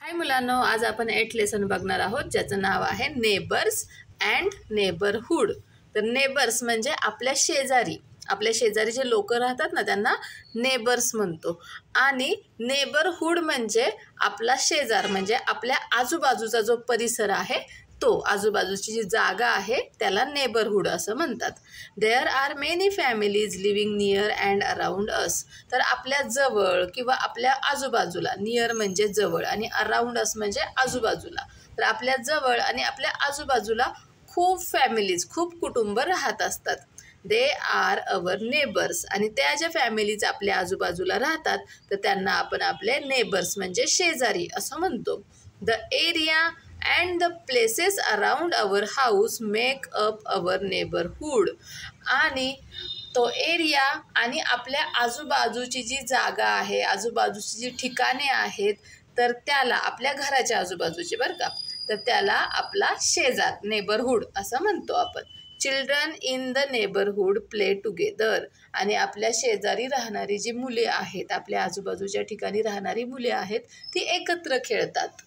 हाय मुलांनो, आज आपण 8th लेसन बघणार आहोत ज्याचं नाव आहे नेबर्स अँड नेबरहूड. तर नेबर्स म्हणजे आपल्या शेजारी जे लोक राहतात ना त्यांना नेबर्स म्हणतो. आणि नेबरहूड म्हणजे आपला शेजार, म्हणजे आपल्या आजूबाजूचा जो परिसर आहे तो, आजूबाजूची जी जागा आहे त्याला नेबरहूड असं म्हणतात. There are many families living near and around us. तर आपल्या जवळ किंवा आपल्या आजूबाजूला, नियर म्हणजे जवळ आणि अराउंड अस म्हणजे आजूबाजूला, तर आपल्या जवळ आणि आपल्या आजूबाजूला खूप कुटुंब राहत असतात. They are our neighbours. आणि त्या ज्या फॅमिलीज आपल्या आजूबाजूला राहतात तर त्यांना आपण आपले नेबर्स म्हणजे शेजारी असं म्हणतो. The area and the places around our house make up our neighborhood. आणि तो एरिया आणि आपल्या आजूबाजूची जी जागा आहे, आजूबाजूची जी ठिकाणे आहेत, तर त्याला आपल्या घराच्या आजूबाजूची बरं का, तर त्याला आपला शेजार नेबरहूड असं म्हणतो आपण. Children in the neighbourhood play together. आणि आपल्या शेजारी राहणारी जी मुले आहेत, आपल्या आजूबाजूच्या ठिकाणी राहणारी मुले आहेत, ती एकत्र खेळतात.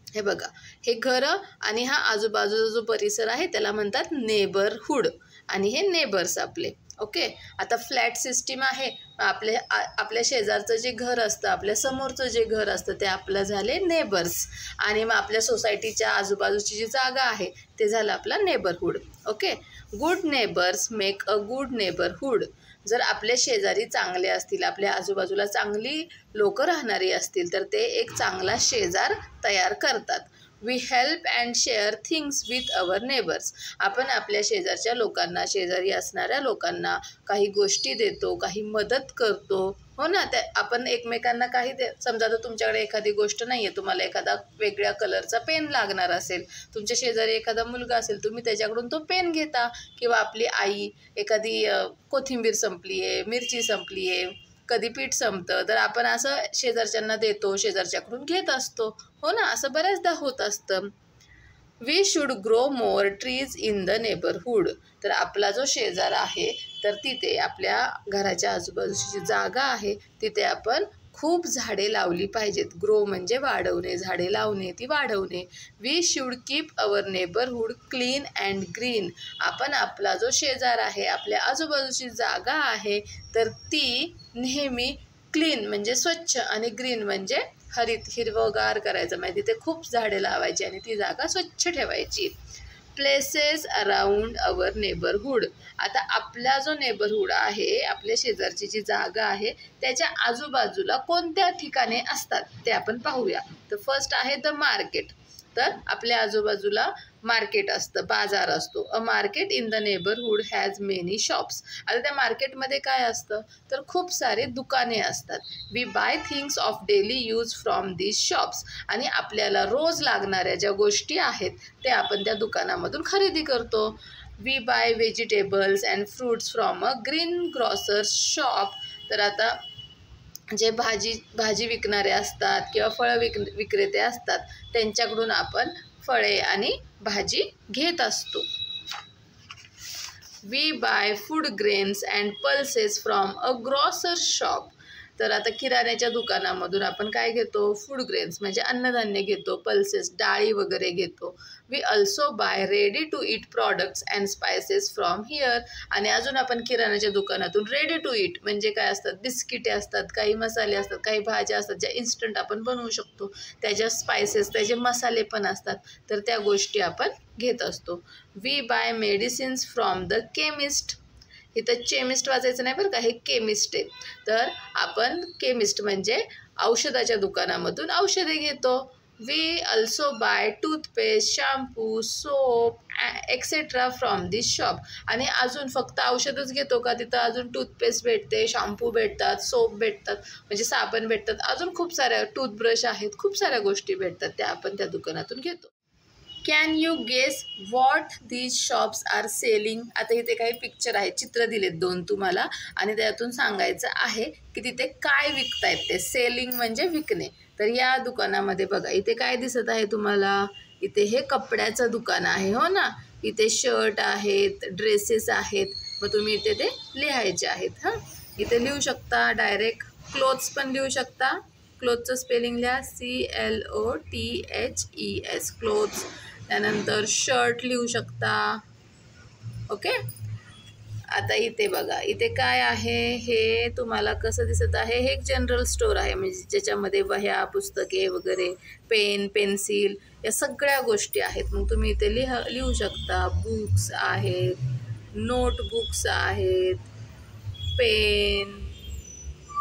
हे बघा, हे घरं आणि हा आजूबाजूचा जो परिसर आहे त्याला म्हणतात नेबरहूड. आणि हे नेबर्स आपले. ओके, आता फ्लॅट सिस्टीम आहे. आपल्या शेजारचं जे घर असतं, आपल्या समोरचं जे घर असतं ते आपलं झाले नेबर्स. आणि मग आपल्या सोसायटीच्या आजूबाजूची जी जागा आहे ते झालं आपला neighbourhood. Okay, good neighbours make a good neighbourhood. जर आपले शेजारी चांगले असतील, आपल्या आजूबाजूला चांगली लोक राहणारी असतील, तर ते एक चांगला शेजार तयार करतात. We help and share things with our neighbours. आपण आपल्या शेजारच्या लोकांना, शेजारी असणाऱ्या लोकांना काही गोष्टी देतो, काही मदत करतो, हो ना. त्या आपण एकमेकांना काही समजा तर तुमच्याकडे एखादी गोष्ट नाही आहे, तुम्हाला एखादा वेगळ्या कलरचा पेन लागणार असेल, तुमच्या शेजारी एखादा मुलगा असेल, तुम्ही त्याच्याकडून तो पेन घेता. किंवा आपली आई एखादी कोथिंबीर संपली आहे, मिरची संपली आहे, कधी पीठ संपतं, तर आपण असं शेजारच्यांना देतो, शेजारच्याकडून घेत असतो, हो ना. असं बऱ्याचदा होत असतं. We should grow more trees in the neighbourhood. तर आपला जो शेजार आहे तर तिथे आपल्या घराच्या आजूबाजूची जी जागा आहे तिथे आपण खूप झाडे लावली पाहिजेत. ग्रो म्हणजे वाढवणे, झाडे लावणे, ती वाढवणे. We should keep our neighbourhood clean and green. आपण आपला जो शेजार आहे, आपल्या आजूबाजूची जागा आहे, तर ती नेहमी क्लीन म्हणजे स्वच्छ आणि ग्रीन म्हणजे हरित, हिरवगार करायचं, म्हणजे तिथे खूप झाडे लावायची आणि ती जागा स्वच्छ ठेवायची. Places around our neighbourhood. आता आपला जो नेबरहूड आहे, आपल्या शेजारची जी जागा आहे, त्याच्या आजूबाजूला कोणत्या ठिकाणे असतात ते आपण पाहूया. तर फर्स्ट आहे द मार्केट. तर आपल्या आजूबाजूला मार्केट असतं, बाजार असतो. A market in the neighbourhood has many shops. आता त्या मार्केटमध्ये काय असतं तर खूप सारे दुकाने असतात. We buy things of daily use from these shops. आणि आपल्याला रोज लागणाऱ्या ज्या गोष्टी आहेत ते आपण त्या दुकानामधून खरेदी करतो. We buy vegetables and fruits from a greengrocer's shop. तर आता जे भाजी विकणारे असतात किंवा फळं विक्रेते असतात त्यांच्याकडून आपण फळे आणि भाजी घेत असतो. We buy food grains and pulses from a grocer shop. तर आता किराण्याच्या दुकानामधून आपण काय घेतो, फूड ग्रेन्स म्हणजे अन्नधान्य घेतो, पल्सेस डाळी वगैरे घेतो. We also buy ready to eat products and spices from here. आणि अजून आपण किराण्याच्या दुकानातून रेडी टू ईट म्हणजे काय असतात, बिस्किटे असतात, काही मसाले असतात, काही भाज्या असतात ज्या इन्स्टंट आपण बनवू शकतो, त्याच्या स्पायसेस, त्याचे मसाले पण असतात, तर त्या गोष्टी आपण घेत असतो. We buy medicines from the chemist. इथं केमिस्ट वाचायचं नाही बरं का, हे केमिस्ट आहे. तर आपण केमिस्ट म्हणजे औषधाच्या दुकानामधून औषधे घेतो. We also buy toothpaste, shampoo, soap etcetera from this shop. आणि अजून फक्त औषधच घेतो का, तिथं अजून टूथपेस्ट भेटते, शॅम्पू भेटतात, सोप भेटतात म्हणजे साबण भेटतात, अजून खूप साऱ्या टूथब्रश आहेत, खूप साऱ्या गोष्टी भेटतात, त्या आपण त्या दुकानातून घेतो. Can you guess what these shops are selling. आता इथे काही पिक्चर आहे, चित्र दिलेत 2 तुम्हाला, आणि त्यातून सांगायचं आहे की तिथे काय विकतायत ते. सेलिंग म्हणजे विकणे. तर या दुकानामध्ये बघा, इथे काय दिसत आहे तुम्हाला, इथे हे कपड्याचं दुकान आहे, हो ना. इथे शर्ट आहेत, ड्रेसेस आहेत, मग तुम्ही इथे ते लिहायचे आहेत. इथे लिहू शकता, डायरेक्ट क्लोथ्स पण लिहू शकता क्लोथचं स्पेलिंग लिहा, CLOTHES, क्लोथ्स. त्यानंतर शर्ट लिहू शकता. ओके. आता इथे बघा, इथे काय आहे, हे तुम्हाला कसं दिसत आहे, हे एक जनरल स्टोअर आहे, म्हणजे ज्याच्यामध्ये वह्या, पुस्तके वगैरे, पेन, पेन्सिल या सगळ्या गोष्टी आहेत. मग तुम्ही इथे लिहू शकता. बुक्स आहेत, नोटबुक्स आहेत, पेन,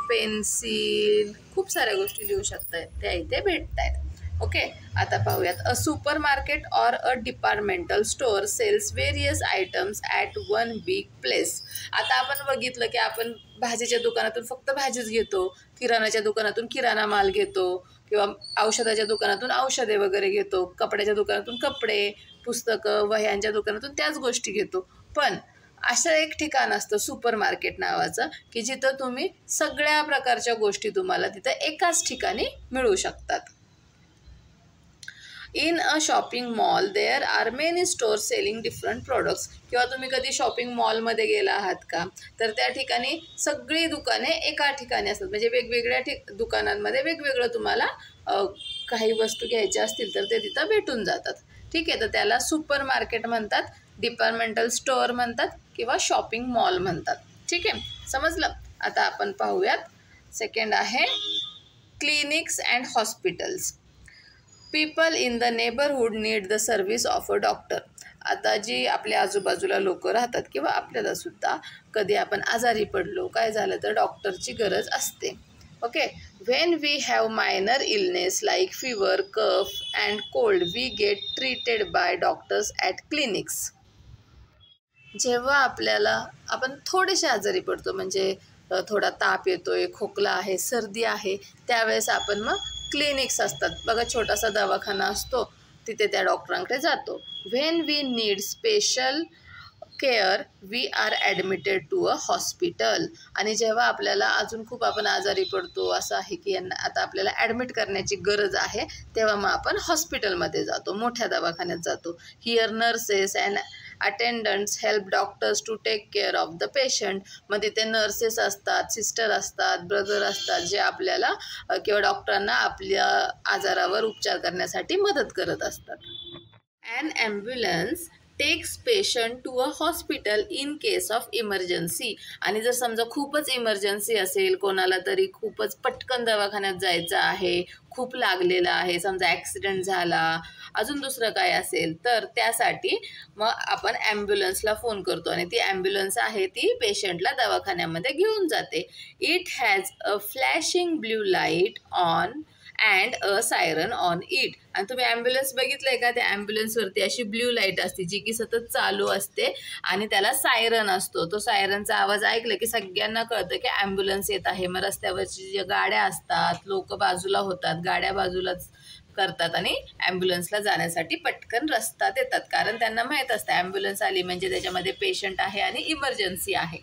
पेन्सिल, खूप साऱ्या गोष्टी लिहू शकतायत, त्या इथे भेटत आहेत. ओके. आता पाहूयात. A supermarket or a departmental store sells various items at one big place. आता आपण बघितलं की आपण भाजीच्या दुकानातून फक्त भाजीच घेतो, किराणाच्या दुकानातून किराणा माल घेतो, किंवा औषधाच्या दुकानातून औषधे वगैरे घेतो, कपड्याच्या दुकानातून कपडे, पुस्तकं, वह्यांच्या दुकानातून त्याच गोष्टी घेतो. पण असं एक ठिकाण असतं सुपर मार्केट नावाचं, की जिथं तुम्ही सगळ्या प्रकारच्या गोष्टी तुम्हाला तिथं एकाच ठिकाणी मिळू शकतात. In a shopping mall there are many stores selling different products. किंवा तुम्ही कधी शॉपिंग मॉलमध्ये गेला आहात का, तर त्या ठिकाणी सगळी दुकाने एका ठिकाणी असतात, म्हणजे वेगवेगळ्या दुकानांमध्ये वेगवेगळं तुम्हाला काही वस्तू घ्यायच्या असतील तर ते तिथं भेटून जातात. ठीक आहे. तर त्याला सुपर मार्केट म्हणतात, डिपार्टमेंटल स्टोअर म्हणतात, किंवा शॉपिंग मॉल म्हणतात. ठीक आहे, समजलं. आता आपण पाहूयात. सेकंड आहे clinics and hospitals. People in the neighbourhood need the service of a doctor. आता जी आपल्या आजूबाजूला लोक राहतात, किंवा आपल्याला सुद्धा कधी आपण आजारी पडलो, काय झालं तर डॉक्टरची गरज असते. Okay. When we have minor illness like fever, cough and cold, we get treated by doctors at clinics. जेव्हा आपण थोडेसे आजारी पडतो, म्हणजे थोडा ताप येतोय, खोकला आहे, सर्दी आहे, त्यावेळेस आपण मग क्लिनिक्स असतात बघा, छोटासा दवाखाना असतो, तिथे त्या डॉक्टरांकडे जातो. When we need special care we are admitted to a hospital. आणि जेव्हा आपल्याला अजून खूप आपण आजारी पडतो, असं आहे की आता आपल्याला ॲडमिट करण्याची गरज आहे, तेव्हा मग आपण हॉस्पिटलमध्ये जातो, मोठ्या दवाखान्यात जातो. Here nurses and attendants help doctors to take care of the patient. मग तिथे नर्सेस असतात, सिस्टर असतात, ब्रदर असतात, जे आपल्याला किंवा डॉक्टरांना आपल्या आजारावर उपचार करण्यासाठी मदत करत असतात. An ambulance takes patient to a hospital in case of emergency. आणि जर समजा खूपच इमर्जन्सी असेल, कोणाला तरी खूपच पटकन दवाखान्यात जायचं आहे, खूप लागलेलं आहे, समजा ॲक्सिडेंट झाला, अजून दुसरं काय असेल, तर त्यासाठी मग आपण ॲम्ब्युलन्सला फोन करतो, आणि ती ॲम्ब्युलन्स आहे ती पेशंटला दवाखान्यामध्ये घेऊन जाते. It has a flashing blue light on and a siren on it. आणि तुम्ही ॲम्ब्युलन्स बघितलंय का, त्या ॲम्ब्युलन्सवरती अशी ब्ल्यू लाईट असते, जी की सतत चालू असते, आणि त्याला सायरन असतो. तो सायरनचा आवाज ऐकला की सगळ्यांना कळतं की ॲम्ब्युलन्स येत आहे. मग रस्त्यावरची ज्या गाड्या असतात, लोक बाजूला होतात, गाड्या बाजूलाच करतात, आणि ॲम्ब्युलन्सला जाण्यासाठी पटकन रस्ता देतात, कारण त्यांना माहीत असतं ॲम्ब्युलन्स आली म्हणजे त्याच्यामध्ये पेशंट आहे आणि इमर्जन्सी आहे.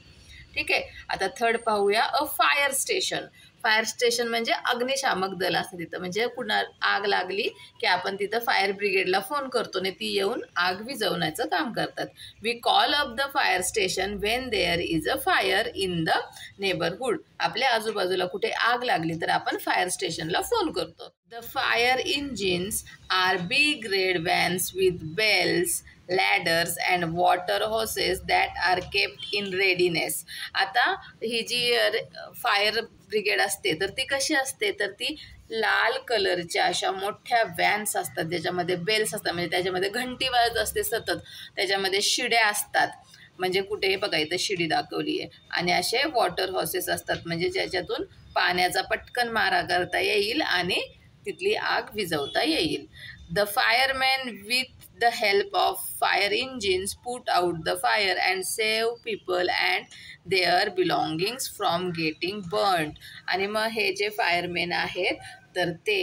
ठीक आहे. आता थर्ड पाहूया. A fire station. Fire station म्हणजे अग्निशामक दल असतं तिथं, म्हणजे कुणा आग लागली की आपण तिथं फायर ब्रिगेडला फोन करतो आणि ती येऊन आग विझवण्याचं काम करतात. We call up the fire station when there is a fire in the neighbourhood. आपल्या आजूबाजूला कुठे आग लागली तर आपण फायर स्टेशनला फोन करतो. The fire engines are big red vans with bells, ladders and water hoses that are kept in readiness. आता ही जी फायर ब्रिगेड असते तर ती कशी असते, तर ती लाल कलरच्या अशा मोठ्या व्हॅन्स असतात, ज्याच्यामध्ये बेल्स असतात, म्हणजे त्याच्यामध्ये घंटी वाजत असते सतत, त्याच्यामध्ये शिड्या असतात, म्हणजे कुठे बघा इथं शिडी दाखवली आहे, आणि असे वॉटर हॉसेस असतात, म्हणजे ज्याच्यातून पाण्याचा पटकन मारा करता येईल आणि तिथली आग विझवता येईल. The fireman with the help of fire engines put out the fire and save people and their belongings from getting burnt. आणि मग हे जे फायरमॅन आहेत तर ते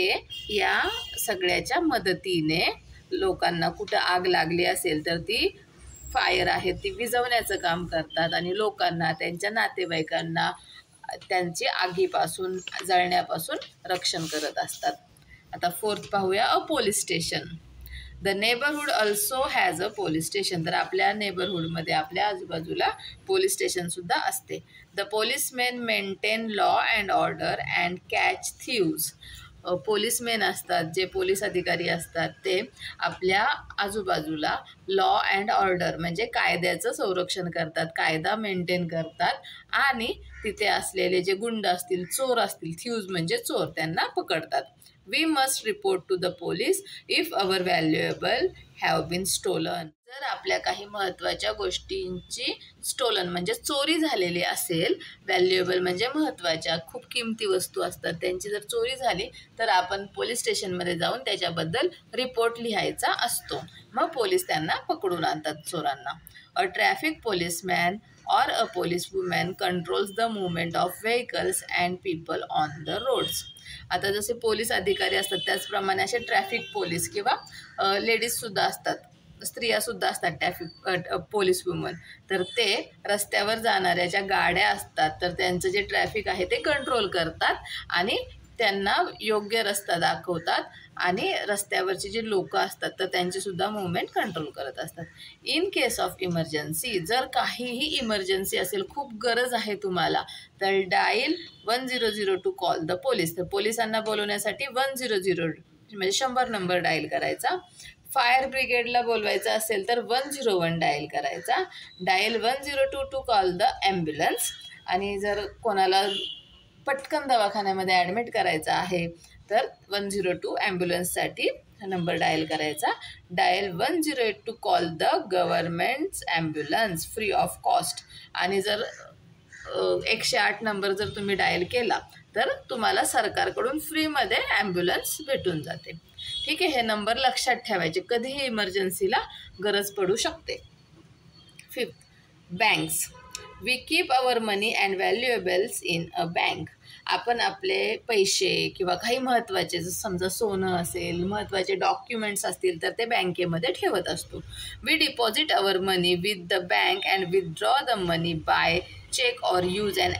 या सगळ्याच्या मदतीने लोकांना कुठं आग लागली असेल तर ती फायर आहे ती विझवण्याचं काम करतात, आणि लोकांना, त्यांच्या नातेवाईकांना त्यांची आगीपासून, जळण्यापासून रक्षण करत असतात. आता फोर्थ पाहूया. A police station. The neighbourhood also has a police station. तर आपल्या नेबरहूडमध्ये आपल्या आजूबाजूला पोलीस स्टेशनसुद्धा असते. The policeman maintain law and order and catch thieves. Policeman असतात, जे पोलीस अधिकारी असतात, ते आपल्या आजूबाजूला लॉ अँड ऑर्डर म्हणजे कायद्याचं संरक्षण करतात, कायदा मेंटेन करतात आणि तिथे असलेले जे गुंड असतील, चोर असतील, थ्यूज म्हणजे चोर, त्यांना पकडतात. We must report to the police if our valuable have been stolen. जर आपल्या काही महत्त्वाच्या गोष्टींची स्टोलन म्हणजे चोरी झालेली असेल, व्हॅल्युएबल म्हणजे महत्त्वाच्या खूप किमती वस्तू असतात, त्यांची जर चोरी झाली तर आपण पोलीस स्टेशनमध्ये जाऊन त्याच्याबद्दल रिपोर्ट लिहायचा असतो. मग पोलीस त्यांना पकडून आणतात चोरांना. अ traffic पोलीसमॅन or a policewoman controls the movement of vehicles and people on the roads. आता जसे पोलीस अधिकारी असतात त्याचप्रमाणे असे ट्रॅफिक पोलीस किंवा लेडीजसुद्धा असतात, स्त्रियासुद्धा असतात ट्रॅफिक पोलीस वुमन. तर ते रस्त्यावर जाणाऱ्या ज्या गाड्या असतात तर त्यांचं जे ट्रॅफिक आहे ते कंट्रोल करतात आणि त्यांना योग्य रस्ता दाखवतात आणि रस्त्यावरची जी लोकं असतात तर त्यांचीसुद्धा मूवमेंट कंट्रोल करत असतात. इन केस ऑफ इमर्जन्सी, जर काहीही इमर्जन्सी असेल, खूप गरज आहे तुम्हाला, तर dial 100 to call the police. तर पोलिसांना बोलवण्यासाठी 100 म्हणजे 100 नंबर डायल करायचा. फायर ब्रिगेडला बोलवायचं असेल तर 101 डायल करायचा. Dial 102 to call the ambulance. आणि जर कोणाला पटकन दवाखान्यामध्ये ॲडमिट करायचं आहे तर 102 ॲम्ब्युलन्ससाठी नंबर डायल करायचा. Dial 108 to call the government's ambulance free of cost. आणि जर 108 नंबर जर तुम्ही डायल केला तर तुम्हाला सरकारकडून फ्रीमध्ये ॲम्ब्युलन्स भेटून जाते. ठीक आहे, हे नंबर लक्षात ठेवायचे, कधीही इमर्जन्सीला गरज पडू शकते. 5th, banks. We keep our money and valuables in a bank. आपण आपले पैसे किंवा काही महत्त्वाचे, जसं समजा सोनं असेल, महत्त्वाचे डॉक्युमेंट्स असतील तर ते बँकेमध्ये ठेवत असतो. We deposit our money with the bank and withdraw the money by cheque or use and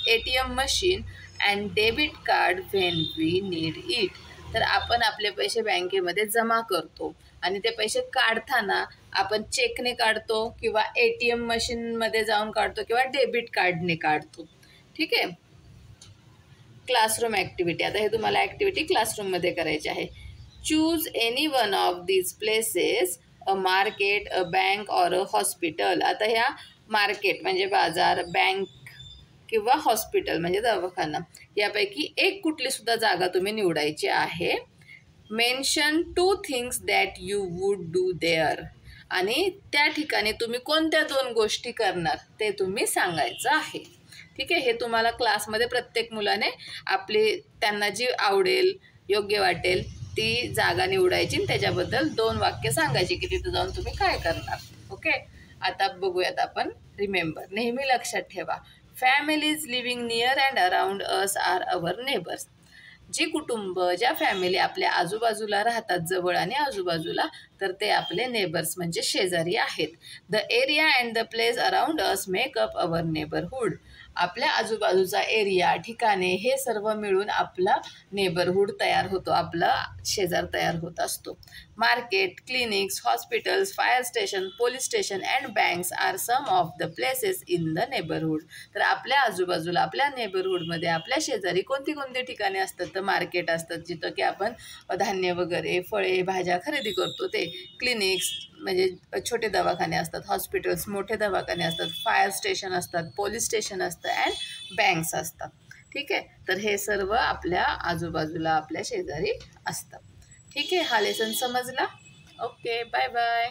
ATM machine and debit card when we need it. तर आपण आपले पैसे बँकेमध्ये जमा करतो आणि ते पैसे काढताना आपण चेकने काढतो किंवा ATM मशीनमध्ये जाऊन काढतो किंवा डेबिट कार्डने काढतो. ठीक आहे. Classroom activity. आता हे तुम्हाला ॲक्टिव्हिटी क्लासरूममध्ये करायची आहे. Choose any one of these places, a market, a bank or a hospital. आता ह्या मार्केट म्हणजे बाजार, बँक किंवा हॉस्पिटल म्हणजे दवाखाना, यापैकी एक कुठलीसुद्धा जागा तुम्ही निवडायची आहे. Mention 2 things that you would do there. आणि त्या ठिकाणी तुम्ही कोणत्या 2 गोष्टी करणार ते तुम्ही सांगायचं आहे. ठीक आहे, हे तुम्हाला क्लासमध्ये प्रत्येक मुलाने त्यांना जी आवडेल, योग्य वाटेल ती जागा निवडायची आणि त्याच्याबद्दल 2 वाक्य सांगायची की तिथं जाऊन तुम्ही काय करणार. ओके, आता बघूयात आपण. रिमेंबर, नेहमी लक्षात ठेवा, families living near and around us are our neighbours. जी कुटुंब, ज्या फॅमिली आपल्या आजूबाजूला राहतात, जवळ आणि आजूबाजूला, तर ते आपले नेबर्स म्हणजे शेजारी आहेत. The area and the place around us make up our neighbourhood. आपल्या आजूबाजूचा एरिया, ठिकाणे हे सर्व मिळून आपला नेबरहूड तयार होतो, आपला शेजार तयार होत असतो. Market, clinics, hospitals, fire station, police station and banks are some of the places in the neighbourhood. तर आपल्या आजूबाजूला, आपल्या नेबरहूडमध्ये, आपल्या शेजारी कोणती कोणती ठिकाणे असतात? तर मार्केट असतात, जिथं की आपण धान्य वगैरे, फळे, भाज्या खरेदी करतो ते. क्लिनिक्स म्हणजे छोटे दवाखाने असतात, हॉस्पिटल्स मोठे दवाखाने असतात, फायर स्टेशन असतात, पोलीस स्टेशन असतं अँड बँक्स असतात. ठीक आहे, तर हे सर्व आपल्या आजूबाजूला, आपल्या शेजारी असतात. ठीक आहे, हा लेसन समजला? Okay, bye bye.